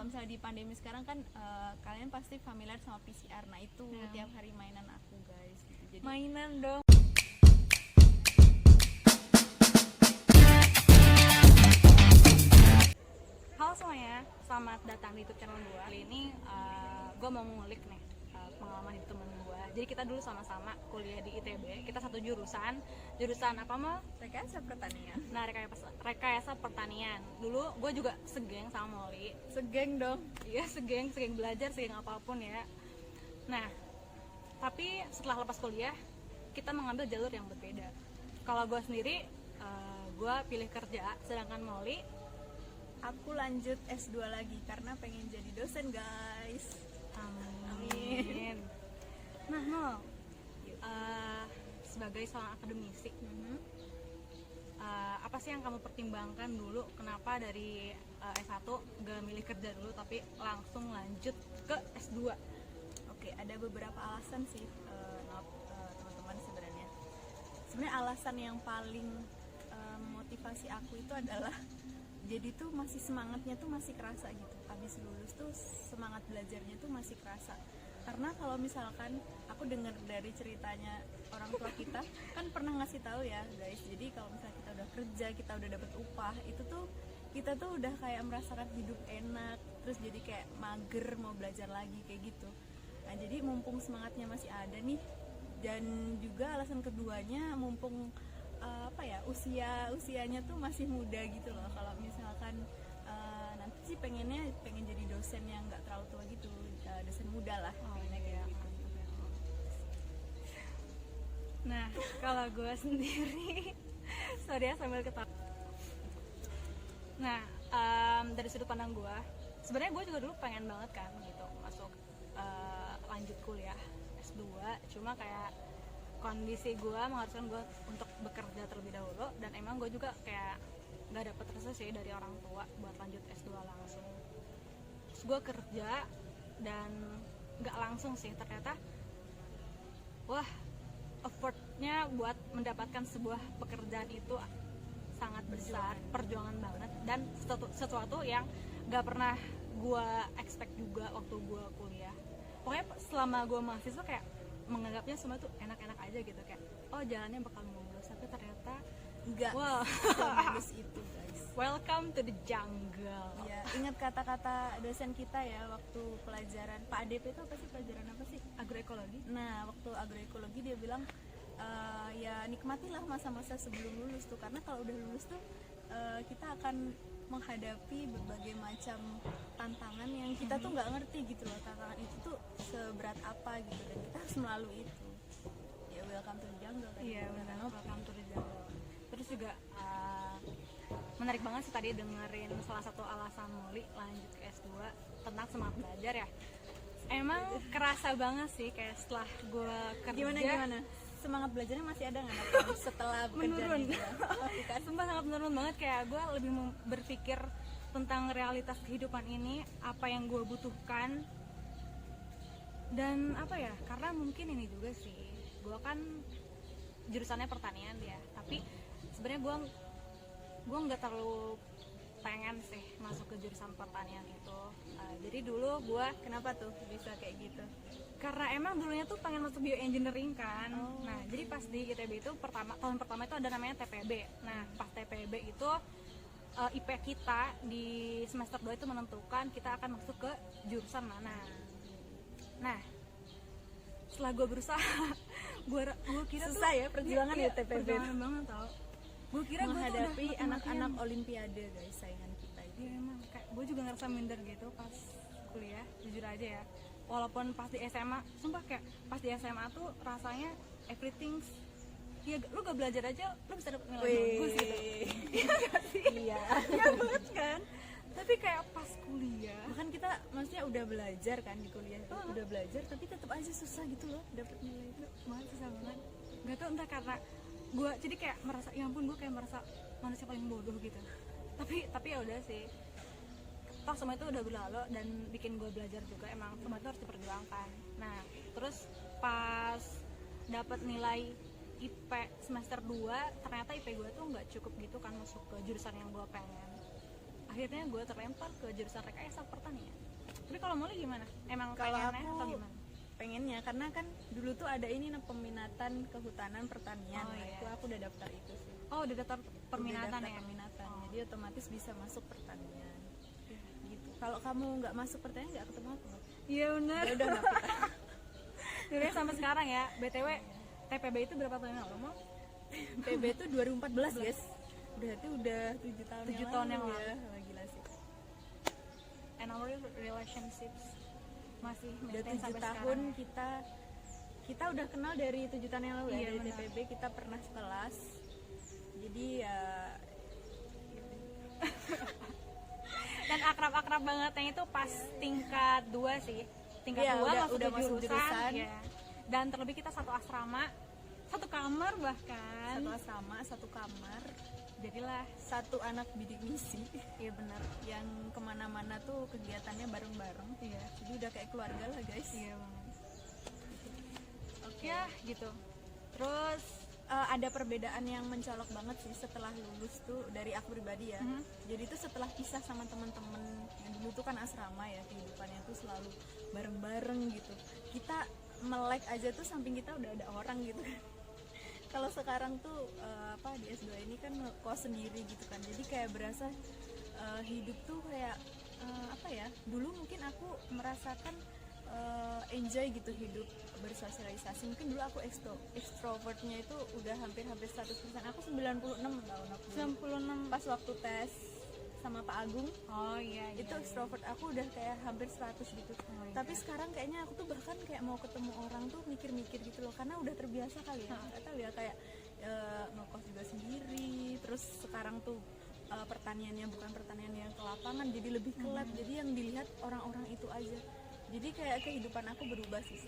kalau misalnya di pandemi sekarang kan kalian pasti familiar sama PCR. Nah itu tiap hari mainan aku guys gitu. Jadi Mainan dong. Halo semuanya, selamat datang di YouTube channel gue. Kali ini gue mau ngulik nih pengalaman hidup temen gue. Jadi kita dulu sama-sama kuliah di ITB. Kita satu jurusan apa mau? rekayasa pertanian. Nah, rekayasa pertanian. Dulu gue juga segeng sama Molly. Segeng dong. Iya, segeng belajar, segeng apapun ya. Nah, tapi setelah lepas kuliah kita mengambil jalur yang berbeda. Kalau gue sendiri gue pilih kerja, sedangkan Molly Aku lanjut S2 lagi karena pengen jadi dosen guys. amin. Nah, Mol, sebagai seorang akademisi, apa sih yang kamu pertimbangkan dulu? Kenapa dari S1 gak milih kerja dulu tapi langsung lanjut ke S2? Oke, ada beberapa alasan sih teman-teman sebenarnya. Sebenarnya alasan yang paling motivasi aku itu adalah jadi tuh masih semangatnya tuh masih kerasa gitu. Abis lulus tuh semangat belajarnya tuh masih kerasa. Karena kalau misalkan aku dengar dari ceritanya orang tua kita kan pernah ngasih tahu ya guys. Jadi kalau misalnya kita udah kerja, kita udah dapat upah, itu tuh kita tuh udah kayak merasakan hidup enak. Terus jadi kayak mager mau belajar lagi kayak gitu. Nah jadi mumpung semangatnya masih ada nih, dan juga alasan keduanya mumpung usianya tuh masih muda gitu loh. Kalau misalkan nanti sih pengen jadi dosen yang nggak terlalu tua gitu, dosen muda lah. Kayak gitu. Nah, kalau gue sendiri sorry ya sambil ketawa. Nah, dari sudut pandang gue, sebenarnya gue juga dulu pengen banget kan gitu masuk lanjut kuliah S2, cuma kayak kondisi gue mengharuskan gue untuk bekerja terlebih dahulu, dan emang gue juga kayak nggak dapet restu sih dari orang tua buat lanjut S2 langsung. Terus gue kerja dan nggak langsung sih, ternyata wah, effortnya buat mendapatkan sebuah pekerjaan itu sangat besar, perjuangan banget, dan sesuatu yang nggak pernah gue expect juga waktu gue kuliah. Pokoknya selama gue mahasiswa kayak menganggapnya semua tuh enak-enak aja gitu, kayak oh jalannya bakal mulus, tapi ternyata Enggak wow. sebagus itu guys. Welcome to the jungle. Ya, ingat kata-kata dosen kita ya waktu pelajaran Pak ADP itu apa sih, pelajaran apa sih? Agroekologi. Nah, waktu agroekologi dia bilang ya nikmatilah masa-masa sebelum lulus tuh, karena kalau udah lulus tuh kita akan menghadapi berbagai macam tantangan yang kita tuh nggak ngerti gitu loh, tantangan itu tuh seberat apa gitu, dan kita harus melalui itu. Ya welcome to the jungle kan. Iya benar, welcome to the jungle. Terus juga menarik banget sih tadi dengerin salah satu alasan Molly lanjut ke S2 tentang semangat belajar ya. Emang kerasa banget sih kayak setelah gue kerja. Gimana? Semangat belajarnya masih ada nggak setelah menurun? Bukan. Sumpah sangat menurun banget, kayak gue lebih berpikir tentang realitas kehidupan ini, apa yang gue butuhkan, dan apa ya, karena mungkin ini juga sih, gue kan jurusannya pertanian ya, tapi sebenarnya gue nggak terlalu pengen sih masuk ke jurusan pertanian itu. Jadi dulu gue, Kenapa tuh bisa kayak gitu? karena emang dulunya tuh pengen masuk bioengineering kan. Nah jadi pas di ITB itu tahun pertama itu ada namanya TPB. Nah pas TPB itu IP kita di semester 2 itu menentukan kita akan masuk ke jurusan mana. Nah setelah gue berusaha gue kira Susah tuh, ya perjuangan ya TPB. perjuangan banget tau. Gue kira gue tuh udah Menghadapi mati-matian. anak-anak olimpiade guys, saingan kita itu. Iya emang, kayak gue juga ngerasa minder gitu pas kuliah, jujur aja ya. Walaupun pas di SMA, sumpah kayak pas di SMA tuh rasanya everything ya, lu gak belajar aja lu bisa dapet nilai bagus gitu. Iya gak sih? Iya. Iya banget kan. Tapi kayak pas kuliah, Bahkan kita maksudnya udah belajar kan di kuliah, udah belajar tapi tetap aja susah gitu loh dapet nilai itu. banget susah banget. Gak tau entah karena gue jadi kayak merasa, ya ampun gue kayak merasa manusia paling bodoh gitu. Tapi ya udah sih, toh semua itu udah berlalu dan bikin gue belajar juga, emang semua itu harus diperjuangkan. Nah terus pas dapat nilai IP semester 2 ternyata IP gue tuh nggak cukup gitu kan masuk ke jurusan yang gue pengen. akhirnya gue terlempar ke jurusan rekayasa pertanian. Tapi kalau mau lu gimana? Emang Kalau pengennya aku atau gimana? pengennya, karena kan dulu tuh ada ini peminatan kehutanan pertanian. Oh, Nah, iya. itu aku udah daftar itu sih. Oh udah daftar perminatan Udah daftar ya? peminatan. Oh. Jadi otomatis bisa masuk pertanian. Gitu. Kalau kamu nggak masuk pertanian nggak ketemu aku. Iya benar. Ya udah nggak apa-apa. Dulunya sampai sekarang ya. BTW TPB itu berapa tahun yang lalu? Mau? PB itu 2014 guys. Berarti udah 7 tahun 7 tahun yang ya. lalu. Wah, gila sih. And our relationships masih Udah maintain 7 sampai tahun sekarang. kita udah kenal dari 7 tahun yang lalu Iya, ya. Dari benar. TPB kita pernah sekelas. Jadi ya Dan akrab-akrab banget yang itu pas tingkat 2 sih. Tingkat Iya, 2 udah masuk jurusan. ya. Dan terlebih kita satu asrama, satu kamar bahkan. satu asrama, satu kamar, Jadilah satu anak bidik misi iya benar. yang kemana-mana tuh kegiatannya bareng-bareng. Iya. Jadi udah kayak keluarga lah guys. Iya banget. Oke ya gitu. Terus Ada perbedaan yang mencolok banget sih setelah lulus tuh dari aku pribadi ya. Jadi tuh setelah pisah sama teman-teman yang dulu tuh kan asrama ya, kehidupannya tuh selalu bareng-bareng gitu. Kita melek aja tuh samping kita udah ada orang gitu kan. Kalau sekarang tuh di S2 ini kan kos sendiri gitu kan. Jadi kayak berasa hidup tuh kayak dulu mungkin aku merasakan enjoy gitu hidup bersosialisasi. Mungkin dulu aku extrovertnya itu udah hampir 100%. Aku 96 tahun aku dulu. 96. Pas waktu tes sama Pak Agung Oh iya. itu extrovert aku udah kayak hampir 100 gitu. iya. Tapi sekarang kayaknya aku tuh bahkan kayak mau ketemu orang tuh mikir-mikir gitu loh, karena udah terbiasa kali ya. Nggak tahu ya, kayak ngekos juga sendiri. Terus sekarang tuh pertaniannya bukan pertanian yang ke lapangan, jadi lebih ke lab. Jadi yang dilihat orang-orang itu aja. Jadi kayak kehidupan aku berubah sih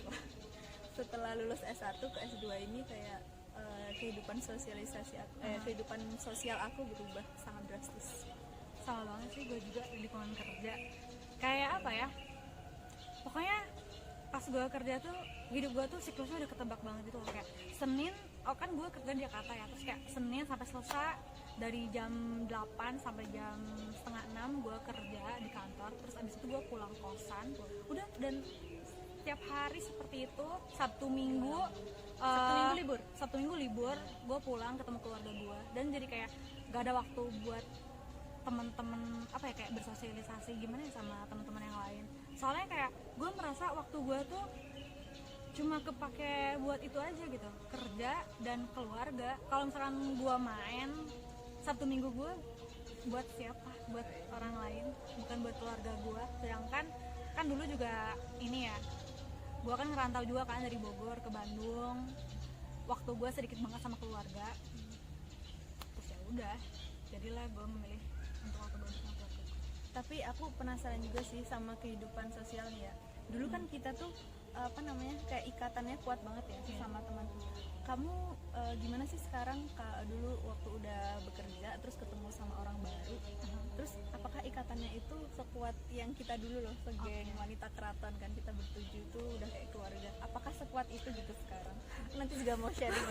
setelah lulus S1 ke S2 ini, kayak kehidupan sosialisasi kehidupan sosial aku berubah sangat drastis. Sama banget sih, gue juga di lingkungan kerja kayak apa ya, pokoknya pas gue kerja tuh hidup gue tuh siklusnya udah ketebak banget gitu loh. Kayak Senin, kan gue kerja di Jakarta ya, terus kayak Senin sampai selesai dari jam 8 sampai jam setengah 6 gue kerja di kantor, terus abis itu gue pulang kosan udah. Dan setiap hari seperti itu. Sabtu minggu libur gue pulang ketemu keluarga gue, dan jadi kayak gak ada waktu buat temen-temen kayak bersosialisasi gimana ya sama teman-teman yang lain. Soalnya kayak gue merasa waktu gue tuh cuma kepake buat itu aja gitu, kerja dan keluarga. Kalau misalkan gue main Sabtu minggu, gue buat siapa? Buat orang lain, bukan buat keluarga gue. Sedangkan kan dulu juga ini ya, gue kan ngerantau juga kan dari Bogor ke Bandung. Waktu gue sedikit banget sama keluarga. Terus ya udah, jadilah gue memilih untuk waktu banyak sama keluarga. Tapi aku penasaran juga sih sama kehidupan sosialnya. Dulu kan kita tuh kayak ikatannya kuat banget ya sama teman. Kamu gimana sih sekarang dulu waktu udah bekerja terus ketemu sama orang baru? Terus apakah ikatannya itu sekuat yang kita dulu loh, segeng wanita keraton kan, kita bertujuh itu udah kayak keluarga. Apakah sekuat itu gitu sekarang? Nanti juga mau sharing.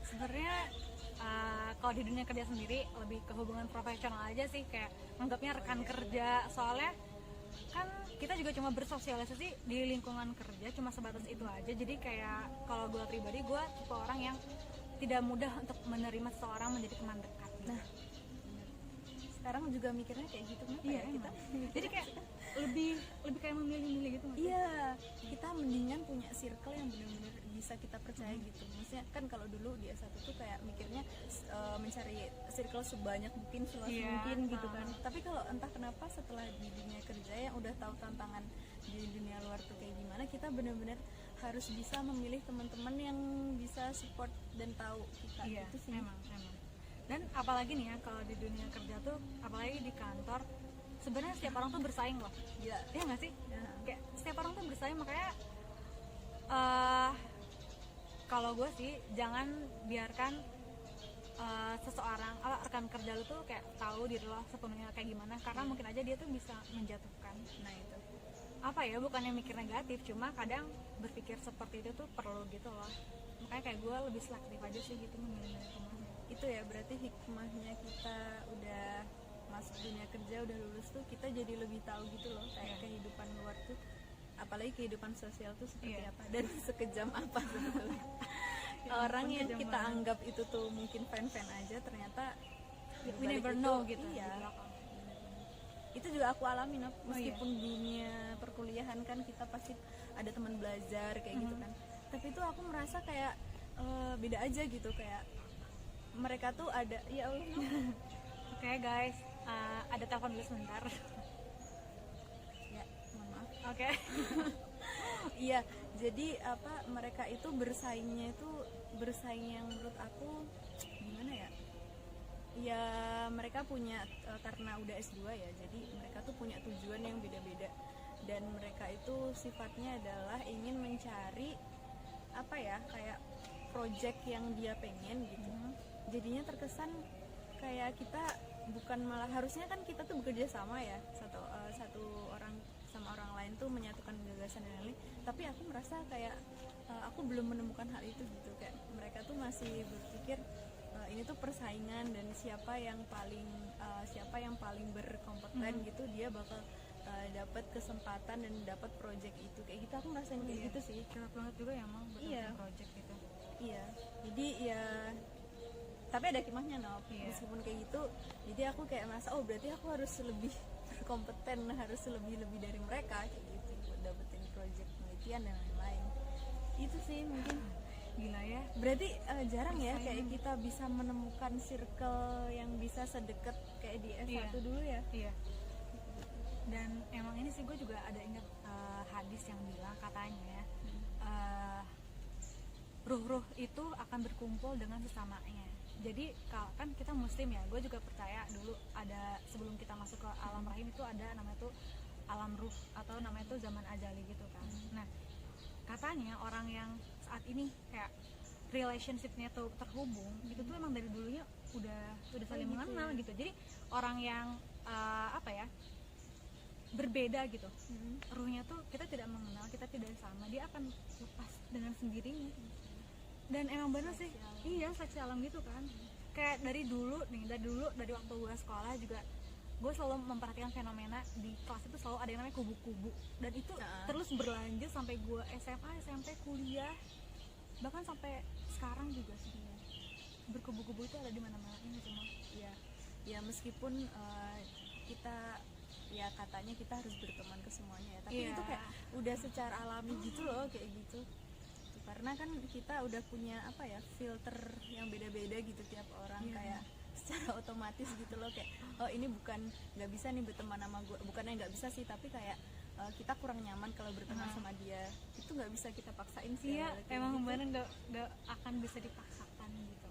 Sebenarnya kalau di dunia kerja sendiri lebih ke hubungan profesional aja sih, kayak anggapnya rekan kerja. Soalnya kan kita juga cuma bersosialisasi di lingkungan kerja cuma sebatas itu aja. Jadi kayak kalau gue pribadi, gue tipe orang yang tidak mudah untuk menerima seseorang menjadi teman dekat gitu. Nah, sekarang juga mikirnya kayak gitu, kenapa Iya, ya kita? jadi kayak lebih kayak memilih-milih gitu. Iya, kita mendingan punya circle yang benar-benar bisa kita percaya gitu. Maksudnya kan kalau dulu di S1 tuh kayak mikirnya mencari circle sebanyak mungkin, seluas mungkin gitu kan. Tapi kalau entah kenapa setelah di dunia kerja yang udah tahu tantangan di dunia luar tuh kayak gimana, kita benar-benar harus bisa memilih teman-teman yang bisa support dan tahu kita. Iya, Itu sih. emang. Dan apalagi nih ya, kalau di dunia kerja tuh, apalagi di kantor, sebenarnya setiap orang tuh bersaing loh. Iya. Iya nggak sih? Ya. Kayak setiap orang tuh bersaing, makanya kalau gue sih jangan biarkan seseorang rekan kerja lu tuh kayak tahu diri lo sepenuhnya kayak gimana, karena mungkin aja dia tuh bisa menjatuhkan. Nah itu bukannya mikir negatif, cuma kadang berpikir seperti itu tuh perlu gitu loh. Makanya kayak gue lebih selektif aja sih gitu memilih teman. Itu ya berarti hikmahnya kita udah masuk dunia kerja udah lulus tuh kita jadi lebih tahu gitu loh kayak kehidupan luar tuh, apalagi kehidupan sosial tuh seperti apa dan sekejam apa sebetulnya. Orang yang kita anggap itu tuh mungkin fan-fan aja ternyata we never know gitu. Iya, itu juga aku alami meskipun dunia perkuliahan kan kita pasti ada teman belajar kayak gitu kan, tapi itu aku merasa kayak beda aja gitu, kayak mereka tuh ada ya Allah. Oke guys, ada telepon dulu sebentar. Ya mohon maaf. Oke. Iya, jadi mereka itu bersaing yang menurut aku gimana ya, ya mereka punya karena udah S2 ya, jadi mereka tuh punya tujuan yang beda-beda dan mereka itu sifatnya adalah ingin mencari kayak project yang dia pengen gitu. Jadinya terkesan kayak kita bukan, malah harusnya kan kita tuh bekerja sama ya, satu orang sama orang lain tuh menyatukan gagasan dan lain-lain, tapi aku merasa kayak aku belum menemukan hal itu gitu, kayak mereka tuh masih berpikir ini tuh persaingan dan siapa yang paling berkompeten gitu dia bakal dapat kesempatan dan dapat project itu, kayak gitu aku merasain kayak gitu sih. Keren banget juga ya emang betul project gitu. Iya, jadi ya tapi ada hikmahnya meskipun kayak gitu, jadi aku kayak merasa oh berarti aku harus lebih berkompeten, harus lebih dari mereka kayak gitu buat dapetin project penelitian dan lain-lain. Itu sih mungkin. Gila ya, berarti jarang ya kayak kita bisa menemukan circle yang bisa sedekat kayak di S1 dulu ya. Iya. Dan emang ini sih gue juga ada ingat hadis yang bilang katanya ruh-ruh itu akan berkumpul dengan sesamanya. Jadi kalau kan kita muslim ya, gue juga percaya dulu ada sebelum kita masuk ke alam rahim itu ada namanya tuh alam ruh atau namanya tuh zaman ajali gitu kan. Nah katanya orang yang saat ini kayak relationship-nya tuh terhubung gitu tuh emang dari dulunya udah saling mengenal gitu. Jadi orang yang berbeda gitu, ruhnya tuh kita tidak mengenal, kita tidak sama, dia akan lepas dengan sendirinya. Dan emang bener sih, iya seleksi alam gitu kan. Kayak dari waktu gue sekolah juga gue selalu memperhatikan fenomena di kelas itu selalu ada yang namanya kubu-kubu, dan itu terus berlanjut sampai gue SMA, SMP, kuliah, bahkan sampai sekarang juga sih. Berkubu-kubu itu ada di mana-mana ini semua. Ya meskipun kita ya katanya kita harus berteman ke semuanya ya, tapi itu kayak udah secara alami gitu loh kayak gitu. Karena kan kita udah punya filter yang beda-beda gitu tiap orang, kayak secara otomatis gitu loh, kayak oh ini nggak bisa nih berteman sama gue, bukannya nggak bisa sih, tapi kayak kita kurang nyaman kalau berteman sama dia, itu nggak bisa kita paksain sih. Iya, emang bener nggak akan bisa dipaksakan gitu.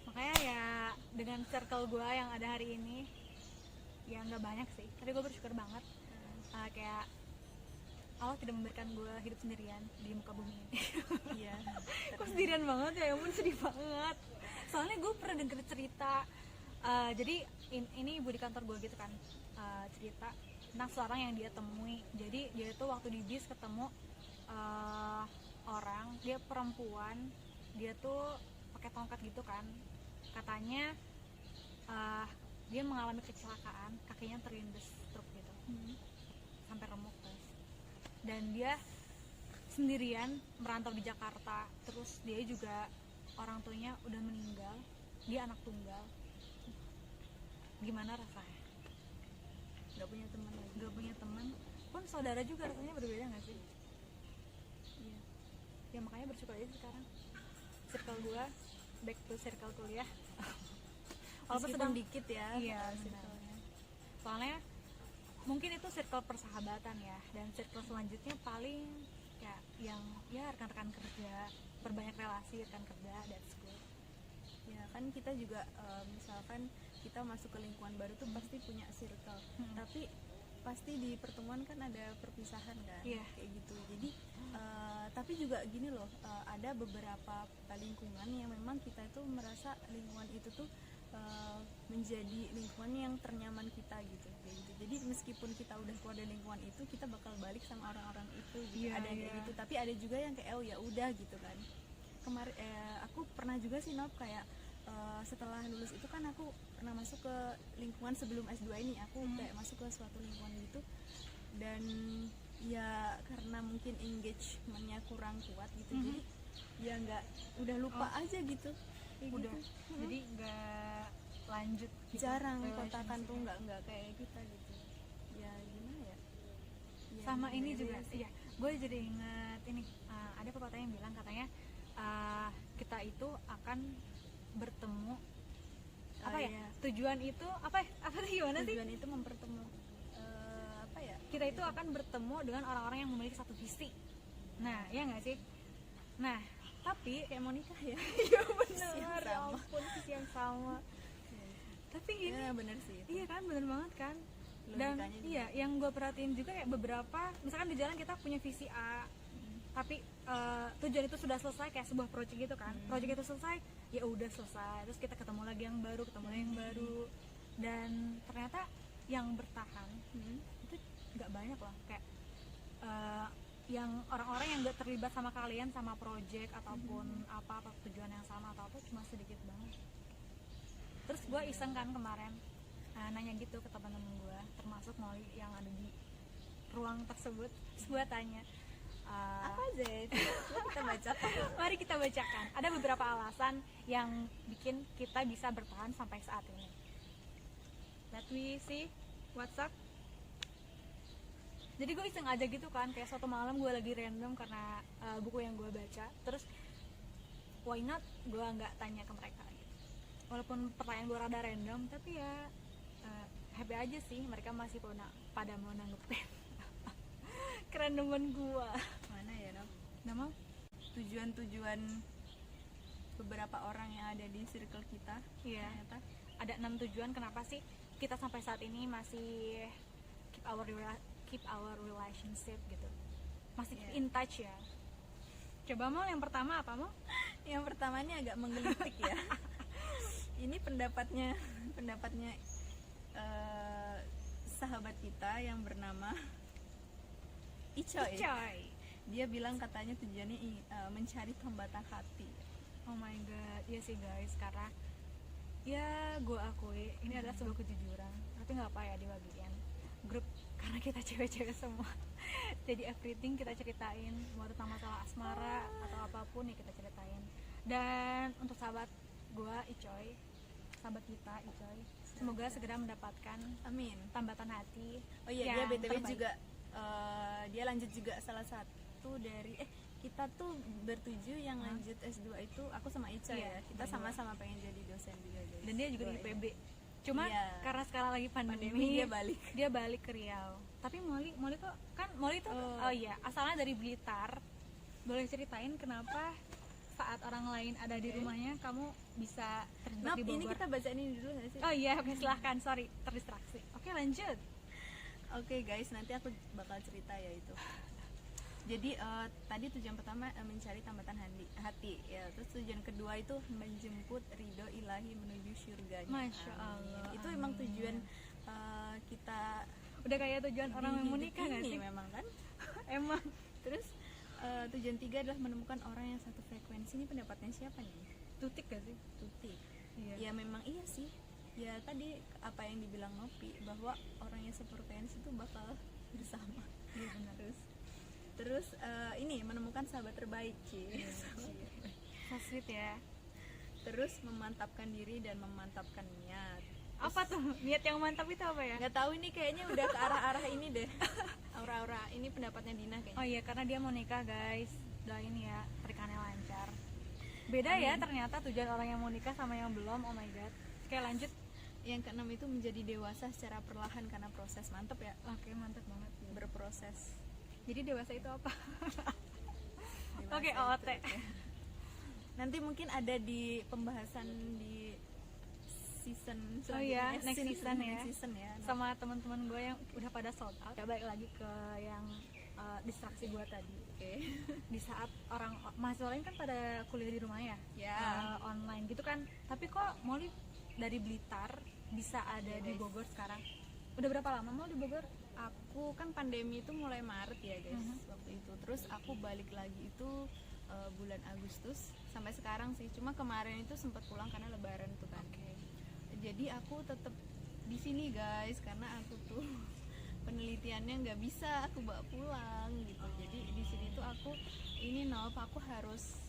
Makanya ya dengan circle gue yang ada hari ini ya nggak banyak sih, tapi gue bersyukur banget kayak Allah tidak memberikan gue hidup sendirian di muka bumi ini. Iya. Kok sendirian banget ya, ampun sedih banget. Soalnya gue pernah denger cerita, jadi ini ibu di kantor gue gitu kan, cerita tentang seorang yang dia temui. Jadi dia tuh waktu di bis ketemu orang, dia perempuan, dia tuh pakai tongkat gitu kan. Katanya dia mengalami kecelakaan, kakinya terlindas truk gitu, sampai remuk guys. Dan dia sendirian merantau di Jakarta, terus dia juga orang tuanya udah meninggal, dia anak tunggal. Gimana rasanya? Gak punya teman lagi. Gak punya teman, pun saudara juga rasanya berbeda nggak sih? Iya. Ya makanya bersyukur aja sekarang circle gua back to circle kuliah. Walaupun sedang dikit ya. Iya, circle-nya. Soalnya mungkin itu circle persahabatan ya, dan circle selanjutnya paling kayak yang rekan-rekan kerja, perbanyak relasi rekan kerja, that's good. Ya kan kita juga misalkan kita masuk ke lingkungan baru tuh pasti punya circle, tapi pasti di pertemuan kan ada perpisahan kan, kayak gitu. Jadi tapi juga gini loh, ada beberapa lingkungan yang memang kita itu merasa lingkungan itu tuh menjadi lingkungan yang ternyaman kita gitu, kayak gitu. Jadi meskipun kita udah keluar dari lingkungan itu, kita bakal balik sama orang-orang itu gitu. Ada kayak gitu, tapi ada juga yang kayak oh ya udah gitu kan. Kemarin aku pernah juga sih kayak setelah lulus itu kan aku pernah masuk ke lingkungan sebelum S2 ini. Aku kayak masuk ke suatu lingkungan gitu, dan ya karena mungkin engagementnya kurang kuat gitu, jadi ya nggak, udah lupa aja gitu. Kayak Udah gitu. jadi nggak lanjut gitu, Jarang relationship. kontakan tuh nggak kayak kita gitu. Ya gimana ya, ya Sama ini beda-beda juga sih. iya, gue jadi ingat ini, ada pepatah yang bilang katanya kita itu akan bertemu apa ya, Iya. tujuan itu apa sih, gimana sih, Tujuan itu mempertemu apa ya, kita itu akan bertemu dengan orang-orang yang memiliki satu visi. Nah ya nggak sih, nah tapi kayak mau nikah ya. iya benar, Visi yang ya sama. ampun, visi yang sama. Tapi ini Ya bener sih itu. iya kan, bener banget kan. Dan Logikanya juga. iya, yang gue perhatiin juga kayak beberapa, misalkan di jalan kita punya visi A, tapi tujuan itu sudah selesai, kayak sebuah project gitu kan. Project itu selesai, ya udah selesai. Terus kita ketemu lagi yang baru, dan ternyata yang bertahan itu nggak banyak loh. Kayak yang orang-orang yang nggak terlibat sama kalian, sama project ataupun apa tujuan yang sama atau apa, cuma sedikit banget. Terus gue iseng kan kemarin nanya gitu ke teman-teman gue, termasuk Molly yang ada di ruang tersebut. Terus gue tanya, Apa aja ya itu? Coba kita baca. mari kita bacakan. Ada beberapa alasan yang bikin kita bisa bertahan sampai saat ini. Let me see, what's up? Jadi gue iseng aja gitu kan, kayak suatu malam gue lagi random karena buku yang gue baca. Terus why not gue nggak tanya ke mereka gitu. Walaupun pertanyaan gue rada random, tapi ya happy aja sih, mereka masih pada mau nanggepin kerandoman gue. Mana ya, Nom? Nama Tujuan-tujuan beberapa orang yang ada di circle kita. iya, Ternyata ada 6 tujuan kenapa sih kita sampai saat ini masih keep our relationship gitu, masih Iya. in touch ya. Coba Mal, yang pertama apa Mal? yang pertama ini agak menggelitik ya. Ini pendapatnya sahabat kita yang bernama Icoy. Coy. Dia bilang katanya tujuannya mencari tambatan hati. Oh my god, iya sih guys, karena ya gue akui ini adalah sebuah kejujuran, tapi nggak apa ya dibagiin grup karena kita cewek-cewek semua. Jadi everything kita ceritain, mau tentang masalah asmara atau apapun ya kita ceritain. Dan untuk sahabat gue Icoy, sahabat kita Icoy, semoga segera mendapatkan Amin. tambatan hati. Oh iya, dia yang BTW terbaik. juga dia lanjut juga salah satu dari kita tuh bertujuh yang lanjut S2 itu, aku sama Ica Iya, ya. Kita berdua. sama-sama pengen jadi dosen juga, guys. Dan dia juga di Doain. IPB. Cuma Iya. karena sekarang lagi pandemi, Pandemi dia balik. ke Riau. Tapi Molly tuh kan Molly tuh Oh. oh iya, asalnya dari Blitar. Boleh ceritain kenapa saat orang lain ada di rumahnya kamu bisa terjebak Nop, di ini Bogor? kita bacain ini dulu gak sih? Oh iya, oke silahkan, sorry terdistraksi. Oke lanjut. Oke guys, nanti aku bakal cerita ya itu. Jadi tadi tujuan pertama mencari tambatan hati ya. Terus tujuan kedua itu menjemput ridho ilahi menuju surganya. Masya Amin. Allah, Itu emang amin. tujuan kita Udah kayak tujuan orang di yang mau hidup nikah nggak ini sih? memang kan. Emang Terus tujuan tiga adalah menemukan orang yang satu frekuensi. Ini pendapatnya siapa nih? tutik gak sih? Tuti. Iya. Ya memang iya sih. Ya tadi apa yang dibilang Nopi, bahwa orang yang sefrekuensi itu bakal bersama. Iya benar. Terus ini menemukan sahabat terbaik, Ci. So sweet ya. Terus memantapkan diri dan memantapkan niat. Apa tuh niat yang mantap itu apa ya? Nggak tahu ini kayaknya udah ke arah-arah ini deh. Aura-aura ini pendapatnya Dina kayaknya. Oh iya, karena dia mau nikah guys, doain ya pernikahannya lancar. Beda ya ternyata tujuan orang yang mau nikah sama yang belum. Oh my god. Oke lanjut. Yang keenam itu menjadi dewasa secara perlahan karena proses. Mantep ya, Oke mantap banget. berproses. Jadi dewasa itu apa? Dewasa Oke, itu, OOT. ya. Nanti mungkin ada di pembahasan di season Oh iya, selanjutnya. next season ya. Next season ya. Sama teman-teman gue yang udah pada sold out. Ya balik lagi ke yang distraksi gue tadi. Oke. Di saat orang mahasiswa lain kan pada kuliah di rumah ya, Ya. online gitu kan. Tapi kok Molly dari Blitar bisa ada Ya, di guys. Bogor sekarang? Udah berapa lama mau di Bogor? Aku kan pandemi itu mulai Maret ya guys, waktu itu. Terus aku balik lagi itu bulan Agustus sampai sekarang sih. Cuma kemarin itu sempat pulang karena Lebaran tuh kan. jadi aku tetap di sini guys, karena aku tuh penelitiannya nggak bisa aku bawa pulang gitu. Jadi di sini tuh aku aku harus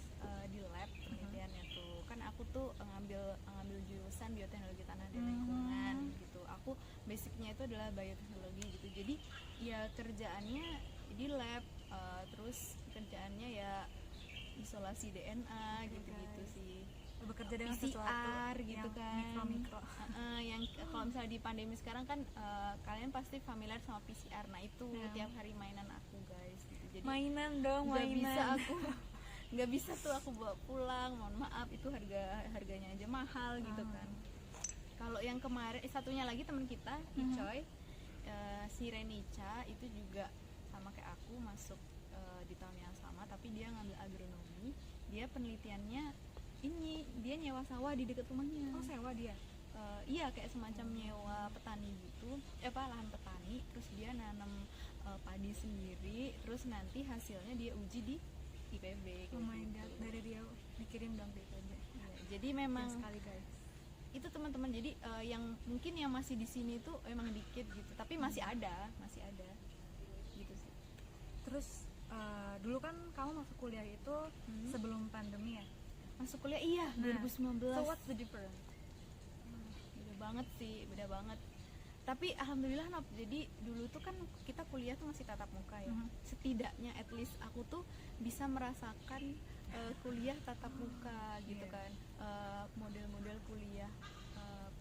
di lab penelitiannya tuh. Kan aku tuh ngambil jurusan bioteknologi tanah dan lingkungan gitu. Aku basicnya itu adalah bioteknologi gitu. Jadi ya kerjaannya di lab, terus kerjaannya ya isolasi DNA gitu-gitu sih. Bekerja dengan PCR sesuatu gitu yang kan, mikro. yang kalau misalnya di pandemi sekarang kan kalian pasti familiar sama PCR. Nah itu tiap hari mainan aku guys gitu. Jadi Mainan dong, nggak mainan. bisa aku nggak bisa tuh aku bawa pulang, mohon maaf, itu harganya aja mahal gitu kan. Kalau yang kemarin satunya lagi teman kita Icoy, si Renica itu juga sama kayak aku masuk di tahun yang sama, tapi dia ngambil agronomi. Dia penelitiannya dia nyewa sawah di dekat rumahnya. Oh, sewa dia? Iya, kayak semacam nyewa petani gitu, lahan petani, terus dia nanam padi sendiri, terus nanti hasilnya dia uji di IPB gitu. Oh my god, dari dia dikirim dong ke IPB. Ya, jadi memang sekali guys. Itu teman-teman, jadi yang mungkin yang masih di sini tuh emang dikit gitu, tapi masih ada gitu sih. Terus dulu kan kamu masuk kuliah itu sebelum pandemi ya? Masuk kuliah iya, 2019. So what's the difference? Beda banget. Tapi alhamdulillah jadi dulu tuh kan kita kuliah tuh masih tatap muka ya. Setidaknya at least aku tuh bisa merasakan kuliah tatap muka gitu kan. Model-model kuliah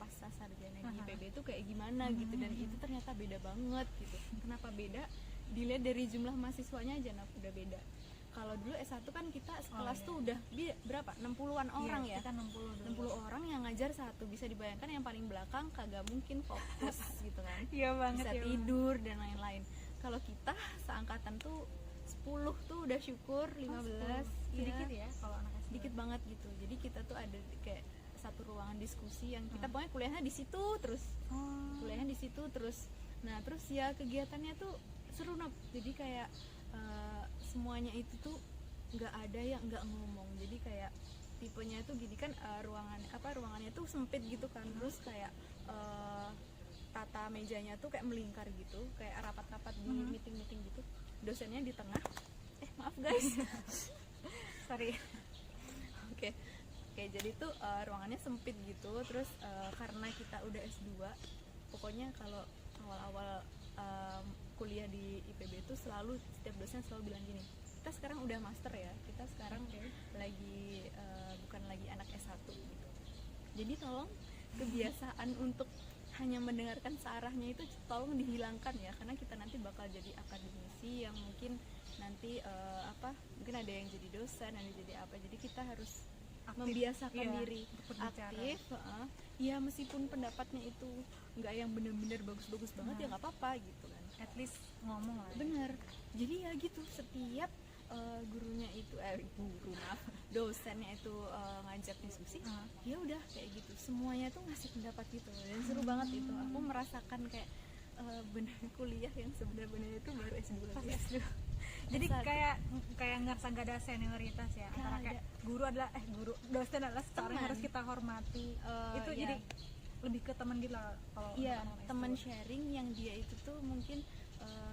pasca sarjana di IPB itu kayak gimana gitu, dan itu ternyata beda banget gitu. Kenapa beda? Dilihat dari jumlah mahasiswanya aja udah beda. Kalau dulu S1 kan kita sekelas tuh udah berapa? 60-an orang ya? Kita 60 orang yang ngajar satu. Bisa dibayangkan yang paling belakang kagak mungkin fokus gitu kan. Iya banget. Bisa tidur dan lain-lain. Kalau kita seangkatan tuh 10 tuh udah syukur, 15 sedikit ya kalau anak S2. Sedikit banget gitu. Jadi kita tuh ada kayak satu ruangan diskusi yang kita pokoknya kuliahnya di situ terus. Kuliahnya di situ terus. Nah, terus ya kegiatannya tuh seru jadi kayak semuanya itu tuh nggak ada yang nggak ngomong. Jadi kayak tipenya tuh gini kan, ruangannya tuh sempit gitu kan, terus kayak tata mejanya tuh kayak melingkar gitu, kayak rapat-rapat di meeting gitu, dosennya di tengah. Maaf guys. Sorry. Oke, jadi tuh ruangannya sempit gitu. Terus karena kita udah S2, pokoknya kalau awal-awal kuliah di IPB itu selalu setiap dosen selalu bilang gini, kita sekarang udah master ya, kita sekarang lagi bukan lagi anak S1 gitu. Jadi tolong kebiasaan untuk hanya mendengarkan searahnya itu tolong dihilangkan ya, karena kita nanti bakal jadi akademisi yang mungkin nanti mungkin ada yang jadi dosen, ada yang jadi apa. Jadi kita harus membiasakan diri aktif. Ya meskipun pendapatnya itu nggak yang bener-bener bagus-bagus banget, ya nggak apa-apa gitu kan, at least ngomong lah. Bener. Jadi ya gitu, setiap dosennya itu ngajak diskusi, ya udah kayak gitu, semuanya tuh ngasih pendapat gitu, dan seru banget itu. Aku merasakan kayak bener kuliah yang sebenarnya itu baru S2 lagi. Jadi kayak ngerasa gak ada senioritas ya, antara kayak dosen adalah seorang yang harus kita hormati. Itu jadi lebih ke teman gitu lah kalau teman sharing yang dia itu tuh mungkin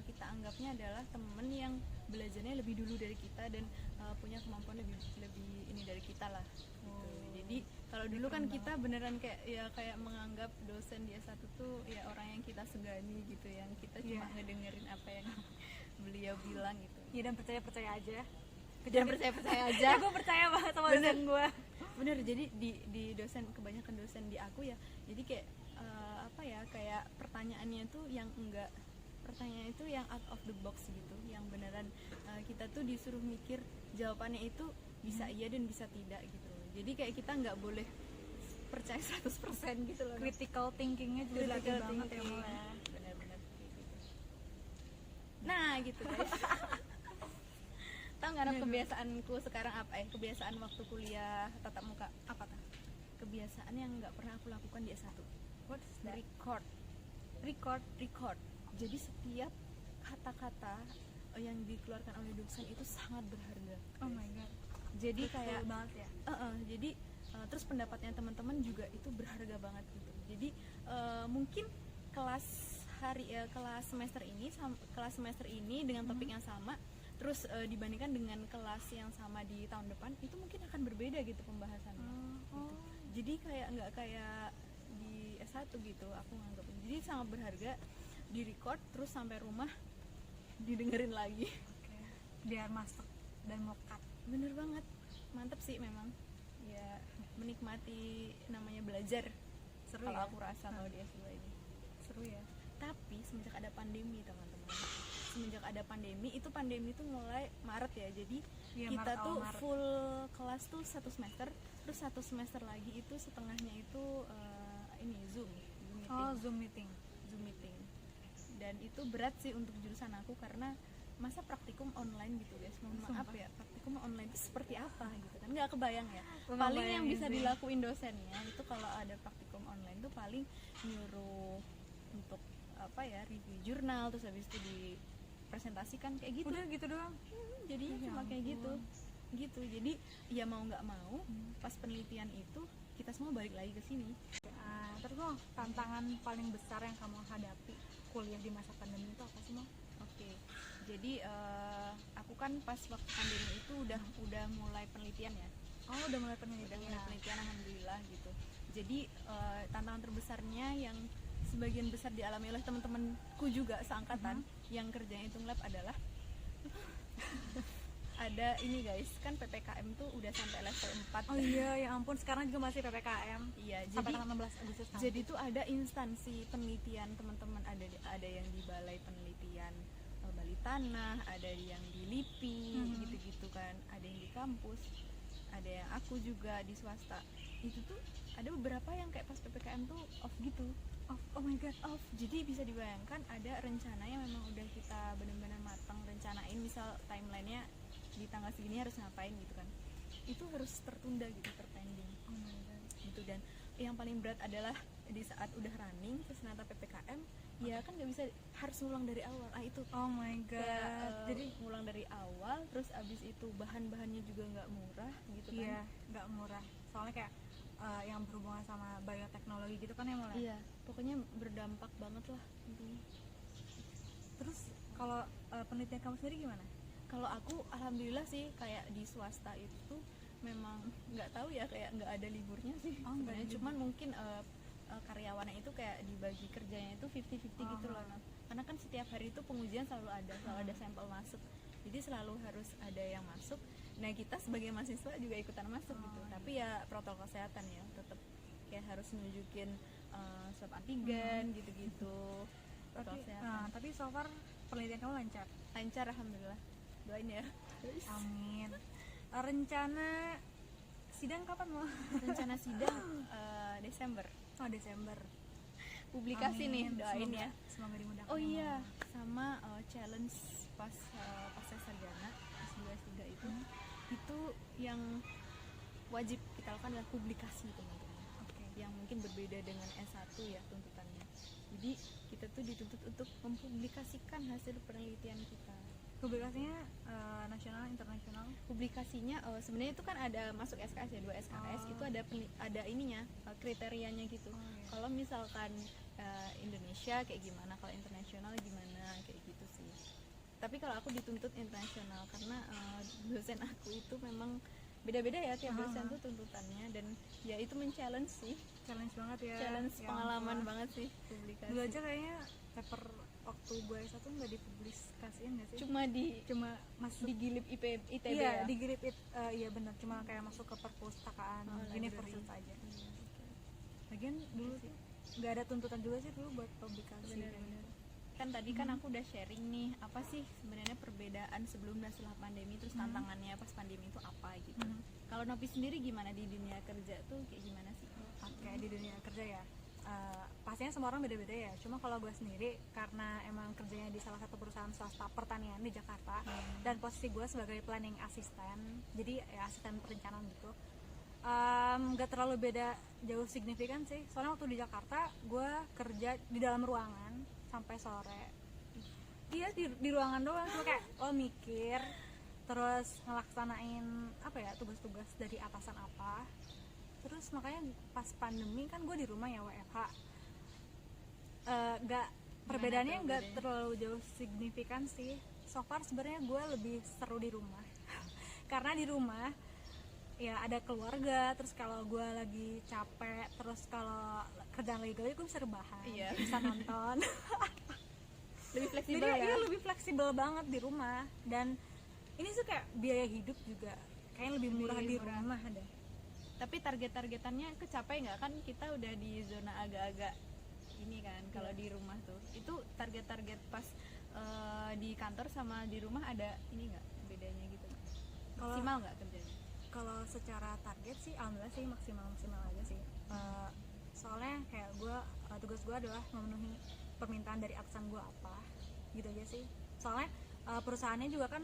kita anggapnya adalah teman yang belajarnya lebih dulu dari kita dan punya kemampuan lebih ini dari kita lah gitu. Jadi kalau dulu kan kita beneran kayak menganggap dosen dia satu tuh ya orang yang kita segani gitu, yang kita cuma ngedengerin apa yang beliau bilang gitu. Iya, dan percaya aja. Jangan percaya aja. Gue percaya banget sama dosen gue. Bener, jadi di dosen, kebanyakan dosen di aku ya, jadi kayak kayak pertanyaannya tuh yang pertanyaan itu yang out of the box gitu, yang beneran kita tuh disuruh mikir jawabannya itu bisa iya dan bisa tidak gitu. Jadi kayak kita nggak boleh percaya 100% gitu loh. Critical thinkingnya juga dilatih banget ya mulai. Bener-bener gitu. Nah gitu guys. Tahu nggak kebiasaanku sekarang apa? Kebiasaan waktu kuliah tatap muka apa tuh? Kebiasaan yang nggak pernah aku lakukan di S1. What's that? Record. Jadi setiap kata-kata yang dikeluarkan oleh dosen itu sangat berharga. Oh my god. Jadi kayak banget ya. Jadi terus pendapatnya teman-teman juga itu berharga banget gitu. Jadi mungkin kelas semester ini dengan topik yang sama, terus dibandingkan dengan kelas yang sama di tahun depan itu mungkin akan berbeda gitu pembahasannya. Gitu. Jadi kayak nggak kayak di S1 gitu aku nganggap. Jadi sangat berharga di record terus sampai rumah didengerin lagi. Oke. Biar masuk dan melekat. Bener banget, mantep sih memang ya, menikmati namanya belajar. Seru Kalau ya? aku rasa kalau di S2 ini Seru ya. tapi semenjak ada pandemi teman-teman, itu pandemi tuh mulai Maret ya, jadi Iya, kita Maret, tuh awal Maret. full kelas tuh 1 semester, terus 1 semester lagi itu setengahnya itu ini Zoom meeting. Zoom meeting. Dan itu berat sih untuk jurusan aku karena masa praktikum online gitu guys, mohon maaf Sumpah. ya, praktikum online itu seperti apa gitu kan, nggak kebayang ya. Nggak Paling yang bayangin bisa sih. dilakuin dosennya itu kalau ada praktikum online tuh paling nyuruh untuk apa ya, review jurnal, terus habis itu dipresentasikan kayak gitu. Udah gitu doang. Jadinya Ya cuma kayak ampun. gitu. Jadi ya mau nggak mau pas penelitian itu kita semua balik lagi ke sini. Terus Mo, tantangan paling besar yang kamu hadapi kuliah di masa pandemi itu apa sih Mo? Oke, jadi aku kan pas waktu pandemi itu udah mulai penelitian ya. Oh, udah mulai Udah penelitian. mulai penelitian alhamdulillah gitu. Jadi tantangan terbesarnya yang sebagian besar dialami oleh teman-temanku juga seangkatan yang kerjanya itu lab adalah ada ini guys, kan PPKM tuh udah sampai level 4. Oh iya, ya ampun, sekarang juga masih PPKM. Iya, Sampai jadi tanggal 16 Agustus nanti. jadi tuh ada instansi penelitian teman-teman, ada yang di balai penelitian Bali Tanah, ada yang di LIPI gitu-gitu kan, ada yang di kampus, ada yang aku juga di swasta. Itu tuh ada beberapa yang kayak pas PPKM tuh off gitu. Oh my god. Off. Jadi bisa dibayangkan ada rencana yang memang udah kita benar-benar matang rencanain, misal timelinenya di tanggal segini harus ngapain gitu kan, itu harus tertunda gitu, terpending. Oh my god. Gitu. Dan yang paling berat adalah di saat udah running terus ternyata PPKM, ya kan nggak bisa, harus ngulang dari awal. Itu Oh my god. kayak Jadi ngulang dari awal, terus abis itu bahan-bahannya juga nggak murah gitu kan. iya, nggak murah. Soalnya kayak yang berhubungan sama bioteknologi gitu kan ya mulai. Iya, pokoknya berdampak banget lah intinya. Terus kalau penelitian kamu sendiri gimana? Kalau aku alhamdulillah sih kayak di swasta itu memang nggak tahu ya, kayak nggak ada liburnya sih Oh, nggak sebenarnya. ada Cuman mungkin karyawannya itu kayak dibagi kerjanya itu 50-50 gitu loh. Nah, karena kan setiap hari itu pengujian selalu ada sampel masuk, jadi selalu harus ada yang masuk. Nah kita sebagai mahasiswa juga ikutan masuk gitu, tapi ya protokol kesehatan ya tetap kayak harus nunjukin swab antigen gitu-gitu, protokol kesehatan. Tapi so far penelitian kamu lancar. Lancar alhamdulillah, doain ya. Amin. Rencana sidang kapan Mo? Rencana sidang Desember, Oh, Desember. publikasi nih, Amin. doain Semoga- ya. Semoga dimudahkan. Oh ya, iya, Mo. sama challenge pas sarjana S2 S3 itu yang wajib kita lakukan adalah publikasi teman-teman. Oke. Yang mungkin berbeda dengan S1 ya tuntutannya. Jadi kita tuh dituntut untuk mempublikasikan hasil penelitian kita. Publikasinya nasional, internasional. Publikasinya sebenarnya itu kan ada masuk SKS ya, 2 SKS itu ada ininya, kriterianya gitu. Oh, iya. Kalau misalkan Indonesia kayak gimana, kalau internasional gimana, kayak gitu sih. Tapi kalau aku dituntut internasional karena dosen aku itu memang beda-beda ya, tiap dosen tuh tuntutannya, dan ya itu men-challenge sih, Challenge banget ya. challenge Ya pengalaman ampun. banget sih publikasi. Dulu aja kayaknya paper waktu gue S1 nggak dipublikasiin nggak sih? Cuma masuk digilip ITB iya, ya. di grip it, iya benar, cuma kayak masuk ke perpustakaan library. universitas aja. Iya, Lagian dulu tuh nggak ada tuntutan juga sih dulu buat publikasi. bener-bener. Kan tadi kan aku udah sharing nih apa sih sebenarnya perbedaan sebelum dan setelah pandemi, terus tantangannya pas pandemi itu apa gitu. Kalau Nopi sendiri gimana di dunia kerja tuh, kayak gimana sih? Oke, di dunia kerja ya. Pastinya semua orang beda-beda ya. Cuma kalau gue sendiri karena emang kerjanya di salah satu perusahaan swasta pertanian di Jakarta dan posisi gue sebagai planning assistant, jadi ya asisten perencanaan gitu. Gak terlalu beda jauh signifikan sih. Soalnya waktu di Jakarta gue kerja di dalam ruangan sampai sore. Iya, di ruangan doang, cuma kayak mikir terus ngelaksanain apa ya, tugas-tugas dari atasan apa. Terus makanya pas pandemi kan gue di rumah ya, WFH. Gak, perbedaannya nggak terlalu jauh signifikan sih. So far sebenarnya gue lebih seru di rumah karena di rumah ya ada keluarga, terus kalau gue lagi capek, terus kalau kerjaan lagi gawe gue bisa rebahan, bisa nonton. Lebih fleksibel. Jadi ya? iya, lebih fleksibel banget di rumah. Dan ini tuh kayak biaya hidup juga kayaknya lebih murah di rumah ada. Tapi target-targetannya kecapai nggak? Kan kita udah di zona agak-agak ini kan kalau di rumah tuh. Itu target-target pas di kantor sama di rumah ada ini nggak bedanya gitu? Maksimal nggak kerjanya? Kalau secara target sih alhamdulillah sih maksimal aja sih. Soalnya kayak gue tugas gue adalah memenuhi permintaan dari atasan gue apa gitu aja sih. Soalnya perusahaannya juga kan